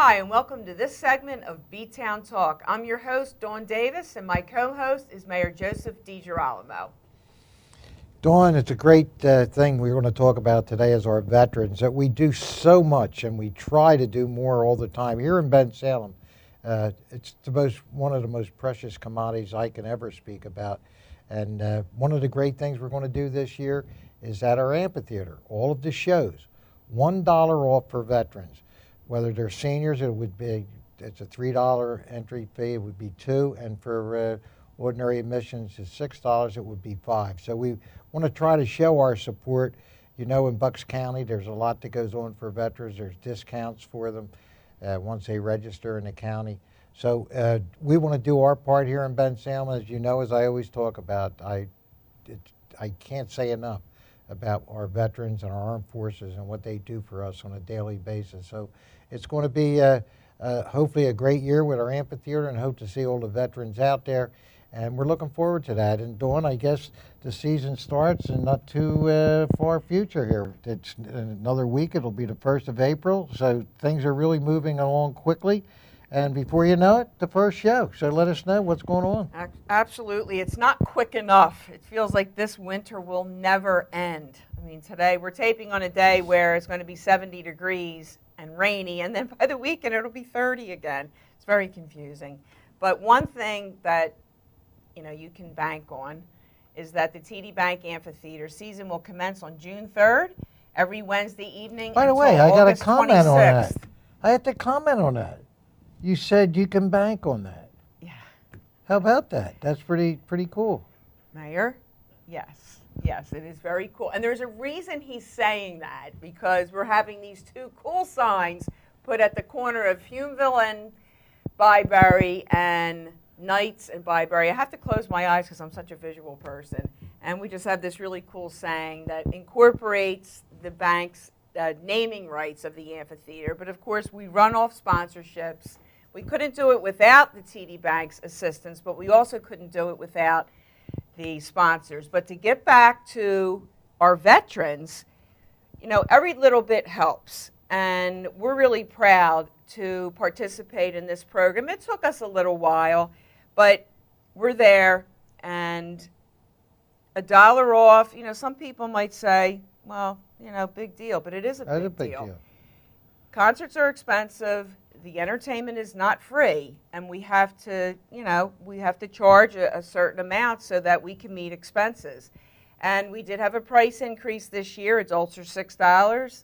Hi, and welcome to this segment of B-TownTalk. I'm your host, Dawn Davis, and my co-host is Mayor Joseph DiGirolamo. Dawn, it's a great thing we're going to talk about today as our veterans, that we do so much and we try to do more all the time. Here in Bensalem, it's one of the most precious commodities I can ever speak about. And one of the great things we're going to do this year is at our amphitheater, all of the shows, $1 off for veterans. Whether they're seniors, it's a $3 entry fee, it would be $2, and for ordinary admissions is $6, it would be $5. So we want to try to show our support. You know, in Bucks County, there's a lot that goes on for veterans. There's discounts for them once they register in the county. So we want to do our part here in Bensalem. As you know, as I always talk about, I can't say enough about our veterans and our armed forces and what they do for us on a daily basis. So it's going to be hopefully a great year with our amphitheater, and hope to see all the veterans out there. And we're looking forward to that. And Dawn, I guess the season starts in not too far future here. It's in another week. It'll be the 1st of April. So things are really moving along quickly. And before you know it, the first show. So let us know what's going on. Absolutely. It's not quick enough. It feels like this winter will never end. I mean, today we're taping on a day where it's going to be 70 degrees and rainy, and then by the weekend it'll be 30 again. It's very confusing. But one thing that you can bank on is that the TD Bank Amphitheater season will commence on June 3rd, every Wednesday evening. By the way, I got a comment on that. 26th. I have to comment on that. You said you can bank on that. Yeah. How about that? That's pretty cool. Mayor? Yes, it is very cool. And there's a reason he's saying that, because we're having these two cool signs put at the corner of Humeville and Byberry and Knights and Byberry. I have to close my eyes because I'm such a visual person. And we just have this really cool saying that incorporates the bank's naming rights of the amphitheater. But of course, we run off sponsorships. We couldn't do it without the TD Bank's assistance, but we also couldn't do it without the sponsors. But to get back to our veterans, every little bit helps. And we're really proud to participate in this program. It took us a little while, but we're there, and $1 off, some people might say, well, big deal, but it is a big deal. Concerts are expensive. The entertainment is not free, and we have to charge a certain amount so that we can meet expenses. And we did have a price increase this year. Adults are $6,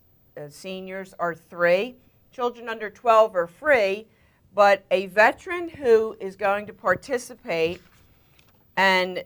seniors are $3. Children under 12 are free, but a veteran who is going to participate, and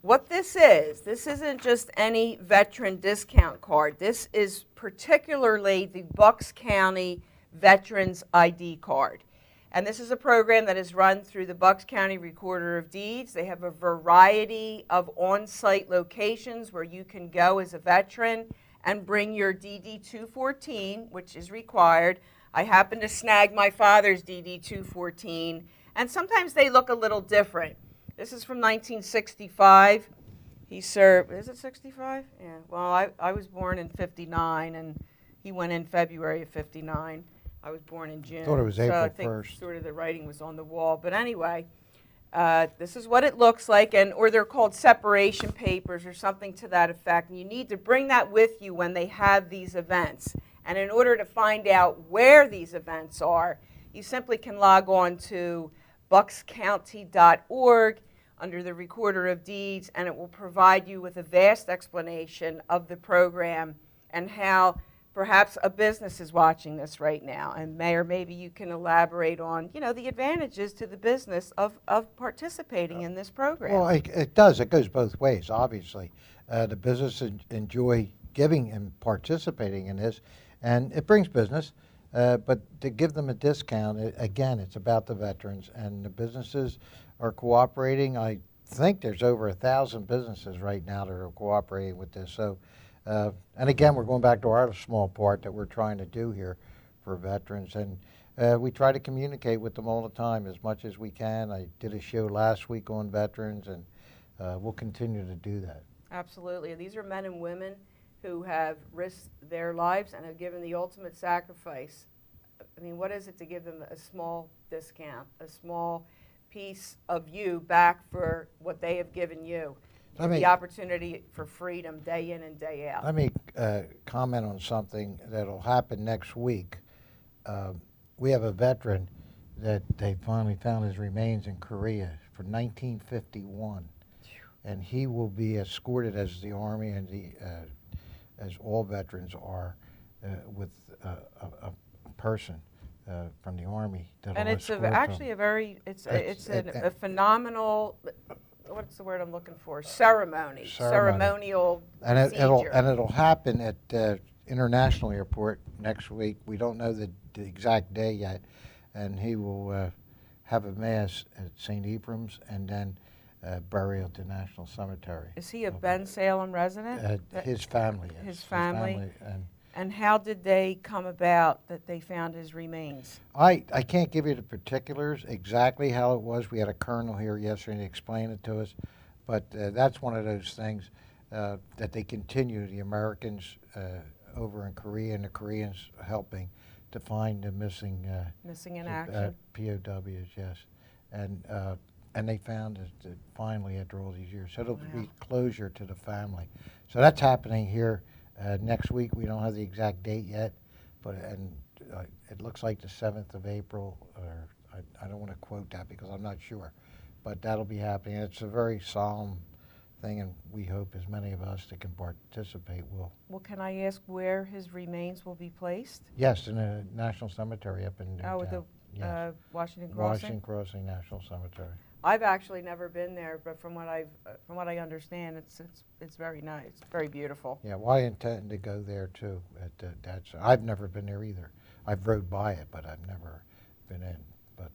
what this isn't just any veteran discount card. This is particularly the Bucks County Veterans ID card. And this is a program that is run through the Bucks County Recorder of Deeds. They have a variety of on-site locations where you can go as a veteran and bring your DD-214, which is required. I happen to snag my father's DD-214, and sometimes they look a little different. This is from 1965. He served, is it 65? Yeah, well, I was born in 59, and he went in February of 59. I was born in June. I thought it was April 1st. So I think sort of the writing was on the wall. But anyway, this is what it looks like, or they're called separation papers or something to that effect. And you need to bring that with you when they have these events. And in order to find out where these events are, you simply can log on to buckscounty.org under the Recorder of Deeds, and it will provide you with a vast explanation of the program and how perhaps a business is watching this right now. And Mayor, maybe you can elaborate on, the advantages to the business of participating in this program. Well, it does. It goes both ways, obviously. The business enjoy giving and participating in this, and it brings business. But to give them a discount, again, it's about the veterans, and the businesses are cooperating. I think there's over 1,000 businesses right now that are cooperating with this. So, and again, we're going back to our small part that we're trying to do here for veterans. And we try to communicate with them all the time as much as we can. I did a show last week on veterans, and we'll continue to do that. Absolutely. These are men and women who have risked their lives and have given the ultimate sacrifice I mean, what is it to give them a small discount, a small piece of you back for what they have given you? The opportunity for freedom day in and day out. Let me comment on something that'll happen next week. We have a veteran that they finally found his remains in Korea from 1951, and he will be escorted as the Army and as all veterans are with a person from the Army. And it's actually a very a phenomenal. What's the word I'm looking for? Ceremonial procedure. And it'll happen at International Airport next week. We don't know the exact day yet, and he will have a mass at St. Ephraim's and then burial at the National Cemetery. Is he a Bensalem resident? His family is. His family. And how did they come about that they found his remains? I can't give you the particulars exactly how it was. We had a colonel here yesterday to explain it to us, but that's one of those things that they continue, the Americans over in Korea and the Koreans helping to find the missing in action POWs, yes, and they found it finally after all these years. So it'll be closure to the family. So that's happening here. Next week, we don't have the exact date yet, but it looks like the 7th of April, or I don't want to quote that because I'm not sure, but that'll be happening. It's a very solemn thing, and we hope as many of us that can participate will. Well, can I ask where his remains will be placed? Yes, in the National Cemetery up in Newtown. Oh, yes. Washington Crossing? Washington Crossing National Cemetery. I've actually never been there, but from what I understand, it's very nice, very beautiful. Yeah, well, I intend to go there too. I've never been there either. I've rode by it, but I've never been in. But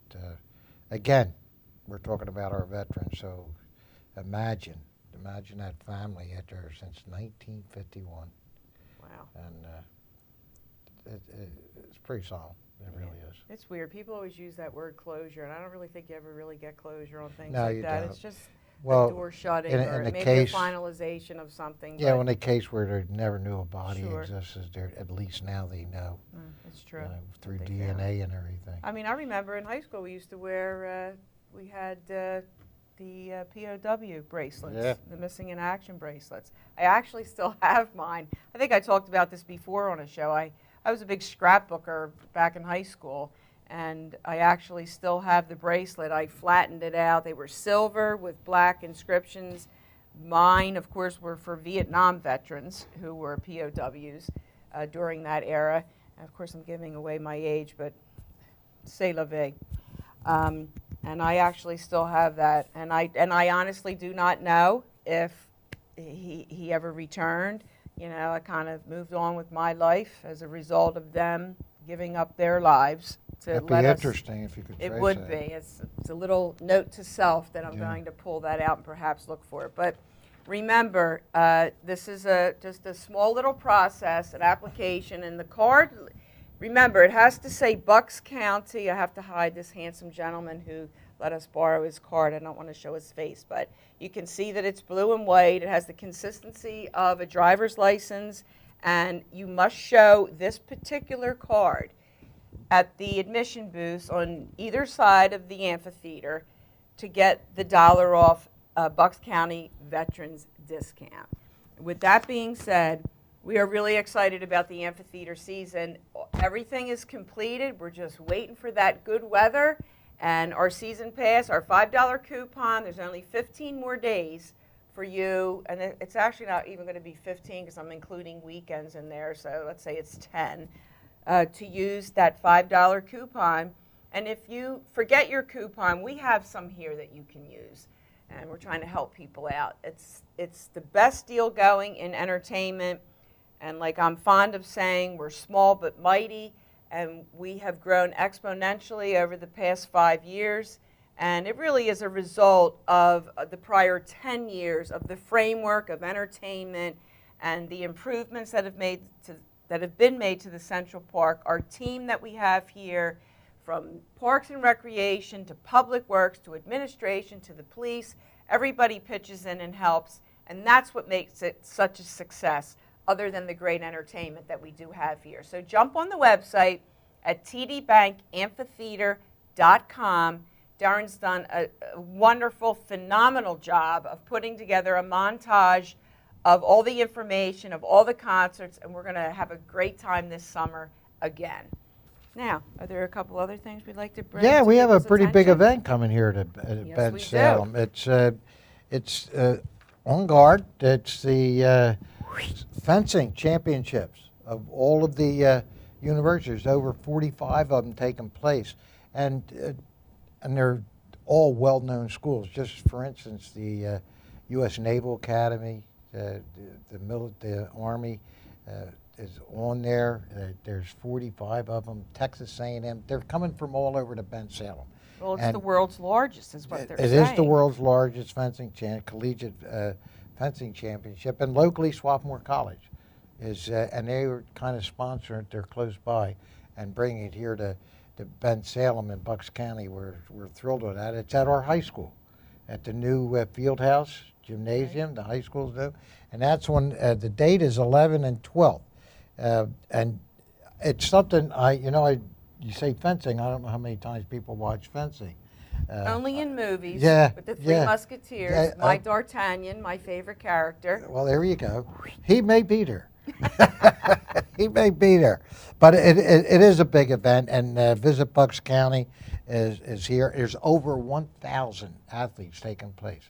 again, we're talking about our veterans, so imagine that family had there since 1951. Wow. And it's pretty solemn. It really is. It's weird. People always use that word closure, and I don't really think you ever really get closure on things No, like you that. don't. It's just a in door shutting or the maybe case, a finalization of something. Yeah, in the case where they never knew a body Sure. existed, at least now they know. It's true. Through DNA and everything. I mean, I remember in high school we used to wear, we had the POW bracelets, the missing in action bracelets. I actually still have mine. I think I talked about this before on a show. I was a big scrapbooker back in high school, and I actually still have the bracelet. I flattened it out. They were silver with black inscriptions. Mine, of course, were for Vietnam veterans who were POWs during that era. And of course, I'm giving away my age, but c'est la vie. And I actually still have that. And I honestly do not know if he ever returned. You know, I kind of moved on with my life as a result of them giving up their lives to That'd let be us. interesting if you could trace It would that. be. It's a little note to self that I'm going to pull that out and perhaps look for it. But remember, this is just a small little process, an application, and the card. Remember, it has to say Bucks County. I have to hide this handsome gentleman who let us borrow his card. I don't want to show his face, but you can see that it's blue and white. It has the consistency of a driver's license, and you must show this particular card at the admission booths on either side of the amphitheater to get the $1 off Bucks County Veterans discount. With that being said, we are really excited about the amphitheater season. Everything is completed. We're just waiting for that good weather. And our season pass, our $5 coupon, there's only 15 more days for you. And it's actually not even going to be 15 because I'm including weekends in there. So let's say it's 10 to use that $5 coupon. And if you forget your coupon, we have some here that you can use. And we're trying to help people out. It's the best deal going in entertainment. And like I'm fond of saying, we're small but mighty. And we have grown exponentially over the past 5 years. And it really is a result of the prior 10 years of the framework of entertainment and the improvements that have been made to the Central Park. Our team that we have here, from Parks and Recreation to Public Works to administration to the police, everybody pitches in and helps. And that's what makes it such a success, other than the great entertainment that we do have here. So jump on the website at tdbankamphitheater.com. Darren's done a wonderful, phenomenal job of putting together a montage of all the information, of all the concerts, and we're going to have a great time this summer again. Now, are there a couple other things we'd like to bring? Yeah, to we have a people's pretty big attention? event coming here to Yes, Bensalem. It's on guard. It's the fencing championships of all of the universities. Over 45 of them taking place, and they're all well-known schools. Just for instance, the U.S. Naval Academy, the Army is on there. There's 45 of them. Texas A&M. They're coming from all over to Bensalem. Well, it's the world's largest, is what they're saying. It is the world's largest collegiate fencing championship, and locally Swarthmore College is, and they were kind of sponsoring it. They're close by, and bringing it here to Bensalem in Bucks County. We're thrilled with that. It's at our high school, at the new field house gymnasium. The high schools do, and that's when the date is 11 and 12, and it's something you say fencing. I don't know how many times people watch fencing. Only in movies. Yeah, With the Three Musketeers. Yeah, my D'Artagnan, my favorite character. Well, there you go. He may beat her. He may beat her. But it is a big event, and Visit Bucks County is here. There's over 1,000 athletes taking place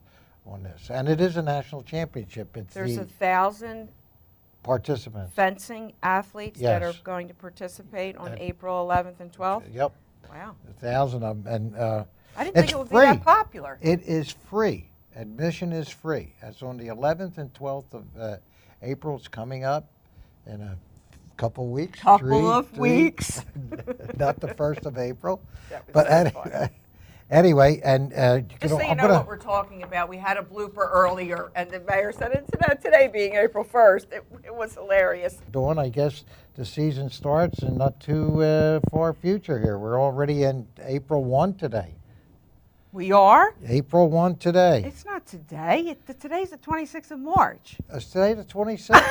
on this, and it is a national championship. There's 1,000 participants, fencing athletes Yes. that are going to participate on April 11th and 12th. Yep. Wow. 1,000 of them, and I didn't think it's it would free. be that popular. It is free. Admission is free. That's on the 11th and 12th of April. It's coming up in a couple weeks. Couple of weeks. Not the 1st of April. That was But so fun. Anyway, and Just so you know what we're talking about, we had a blooper earlier, and the mayor said it's about today being April 1st. It was hilarious. Dawn, I guess the season starts in not too far future here. We're already in April 1 today. We are? April 1 today. It's not today. Today's the 26th of March. Is today the 26th?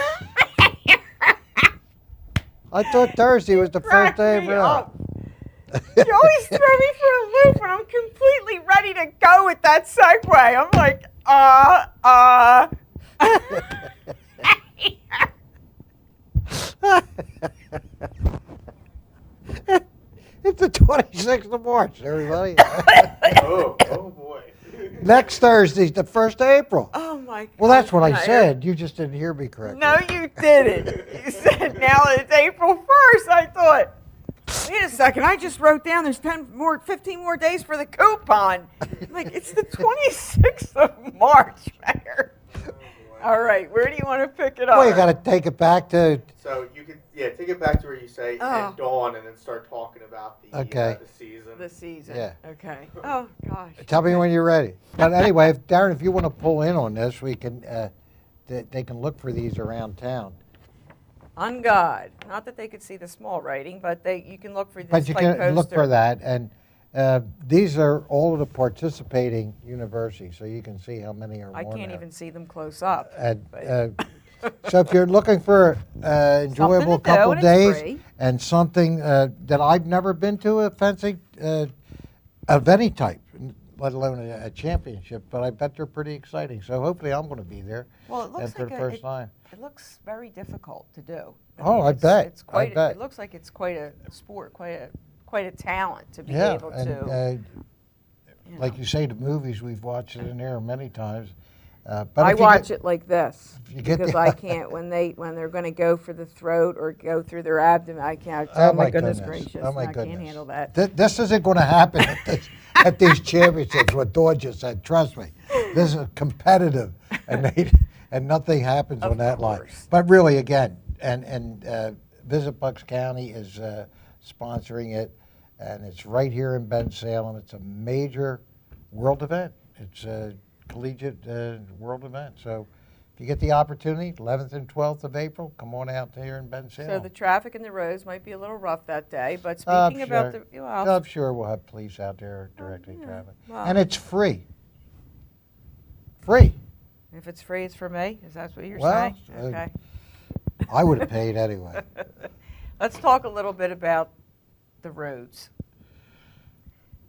I thought Thursday was the first day of April. You always throw me for a loop, and I'm completely ready to go with that segue. I'm like, It's the 26th of March, everybody. Oh boy. Next Thursday's the 1st of April. Oh my God. Well, that's what I said. You just didn't hear me correctly. No, you didn't. You said now it's April 1st. I thought, wait a second, I just wrote down there's 15 more days for the coupon. I'm like, it's the 26th of March, Mayor. All right, where do you want to pick it up? Well, you got to take it back to. So you could take it back to where you say and dawn, and then start talking about the the season. The season. Yeah. Okay. Oh gosh. Tell me when you're ready. But anyway, Darren, if you want to pull in on this, we can. They can look for these around town. On God. Not that they could see the small writing, but you can look for this But you type can look poster. for that, and these are all of the participating universities, so you can see how many are I on can't there. even see them close up. And, but- so if you're looking for enjoyable Something to do, couple and it's days free. and something that I've never been to a fencing of any type, let alone a championship, but I bet they're pretty exciting. So hopefully I'm going to be there Well, it looks for like the first time. It looks very difficult to do. Oh, I it's, bet. It's quite. I bet. It looks like it's quite a sport, quite a talent to be Yeah, able and to. like you say, the movies we've watched it in there many times. But I if you watch get- it like this you get because the- I can't when they're going to go for the throat or go through their abdomen. I can't. Oh, Oh, my my goodness goodness. gracious! Oh, my I can't goodness. handle that. This isn't going to happen at these championships. What Dawn just said. Trust me, this is competitive, and nothing happens on that line. course. But really, again, and Visit Bucks County is sponsoring it, and it's right here in Bensalem. It's a major world event. It's a collegiate world event. So if you get the opportunity, 11th and 12th of April, come on out here in Bensalem. So the traffic in the roads might be a little rough that day, but I'm speaking about sure. the well, I'm sure we'll have police out there directing traffic. well. And it's free. Free. if it's free, it's for me. Is that what you're Well, saying? uh, Okay. I would have paid anyway. Let's talk a little bit about the roads,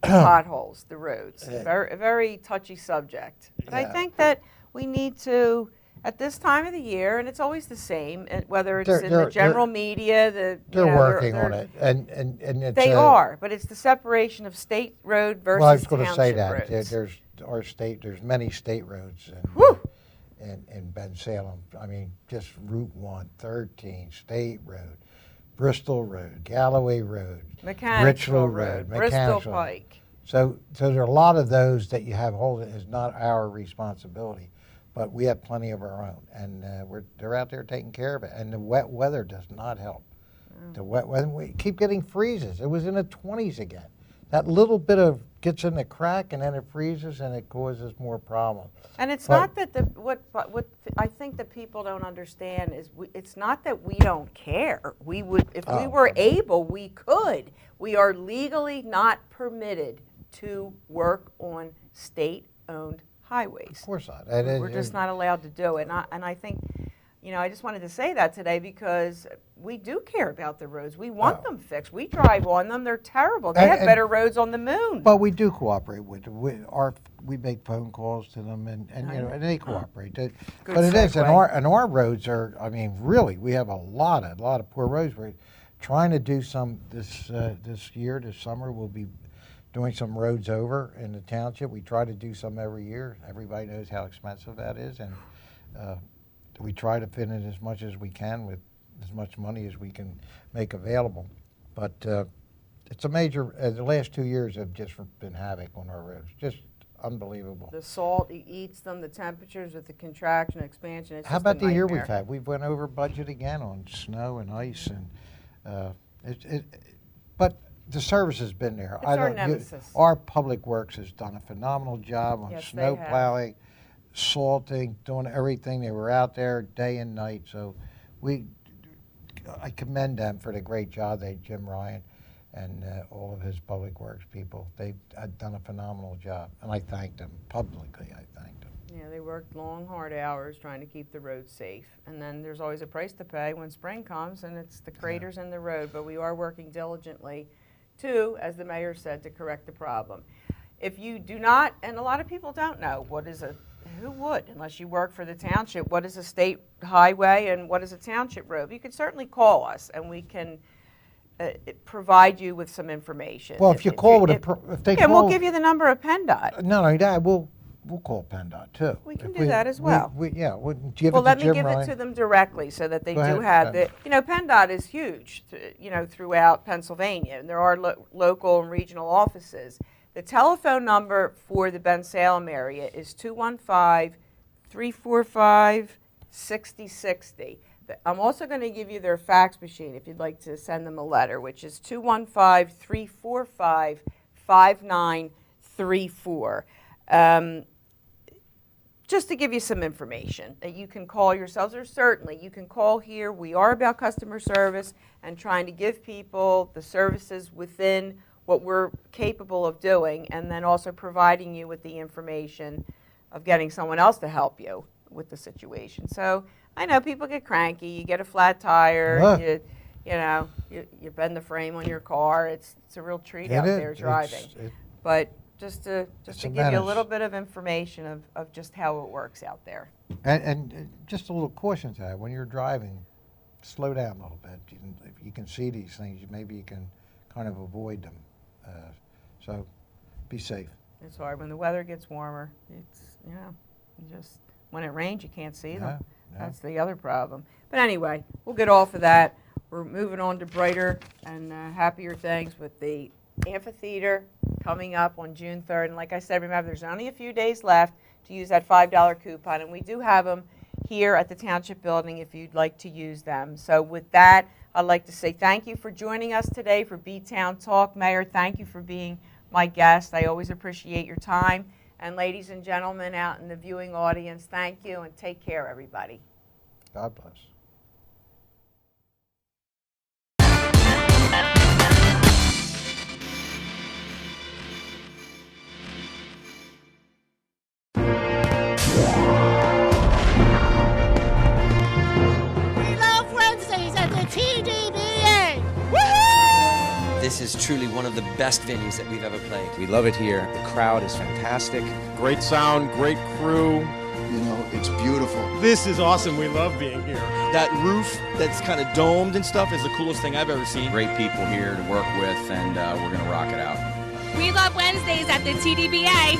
potholes, the roads. A very touchy subject. But I think that we need to, at this time of the year, and it's always the same, whether it's in the general media, they're working on it, and it's they are, but it's the separation of state road versus well, I was going to township say that roads. there's many state roads in Bensalem. I mean, just Route 1, 13, State Road, Bristol Road, Galloway Road, Mechanicsville Richland Road, Bristol Pike. So there are a lot of those that you have holding. Is not our responsibility, but we have plenty of our own, and they're out there taking care of it. And the wet weather does not help. The wet weather, we keep getting freezes. It was in the 20s again. That little bit of gets in the crack, and then it freezes, and it causes more problems. And it's not that what I think that people don't understand is it's not that we don't care. We would, if we were able, we could. We are legally not permitted to work on state-owned highways. Of course not. We're just not allowed to do it. And I think, I just wanted to say that today because we do care about the roads. We want them fixed. We drive on them. They're terrible. They have better roads on the moon. But we do cooperate with them. We make phone calls to them, and they cooperate. But it is, and our roads are, I mean, really, we have a lot of poor roads. We're trying to do some this year, this summer, we'll be doing some roads over in the township. We try to do some every year. Everybody knows how expensive that is, and we try to fit in as much as we can with as much money as we can make available. But it's a major, the last 2 years have just been havoc on our roads, just unbelievable. The salt eats them, the temperatures with the contraction, expansion, it's How just about a the year nightmare. we've had? We've went over budget again on snow and ice, and but the service has been there. It's our nemesis. Our public works has done a phenomenal job on Yes, snow they have. plowing, salting, doing everything. They were out there day and night. So I commend them for the great job. Jim Ryan and all of his public works people. They've done a phenomenal job, and I thank them publicly. I thank them. Yeah, they worked long, hard hours trying to keep the roads safe. And then there's always a price to pay when spring comes, and it's the craters in the road. But we are working diligently to, as the mayor said, to correct the problem. If you do not, and a lot of people don't know, who would, unless you work for the township, what is a state highway and what is a township road? You can certainly call us, and we can provide you with some information. Well, if they call, we'll give you the number of PennDOT. No, that we'll call PennDOt too. We can do that as well. Give Let me give it to them directly so that they do have the. PennDOT is huge, throughout Pennsylvania, and there are local and regional offices. The telephone number for the Bensalem area is 215-345-6060. I'm also going to give you their fax machine if you'd like to send them a letter, which is 215-345-5934. Just to give you some information that you can call yourselves, or certainly you can call here. We are about customer service and trying to give people the services within what we're capable of doing, and then also providing you with the information of getting someone else to help you with the situation. So I know people get cranky. You get a flat tire. You bend the frame on your car. It's a real treat out there driving. But just to give you a little bit of information of just how it works out there. And just a little caution to that. When you're driving, slow down a little bit. If you can see these things, maybe you can kind of avoid them. So be safe. It's hard when the weather gets warmer. It's, when it rains, you can't see them. No. That's the other problem. But anyway, we'll get off of that. We're moving on to brighter and happier things with the amphitheater coming up on June 3rd. And like I said, remember, there's only a few days left to use that $5 coupon. And we do have them here at the Township building if you'd like to use them. So with that, I'd like to say thank you for joining us today for B-TownTalk. Mayor, thank you for being my guest. I always appreciate your time. And ladies and gentlemen out in the viewing audience, thank you and take care, everybody. God bless. This is truly one of the best venues that we've ever played. We love it here. The crowd is fantastic. Great sound, great crew. You know, it's beautiful. This is awesome. We love being here. That roof that's kind of domed and stuff is the coolest thing I've ever seen. Great people here to work with, and we're going to rock it out. We love Wednesdays at the TDBA.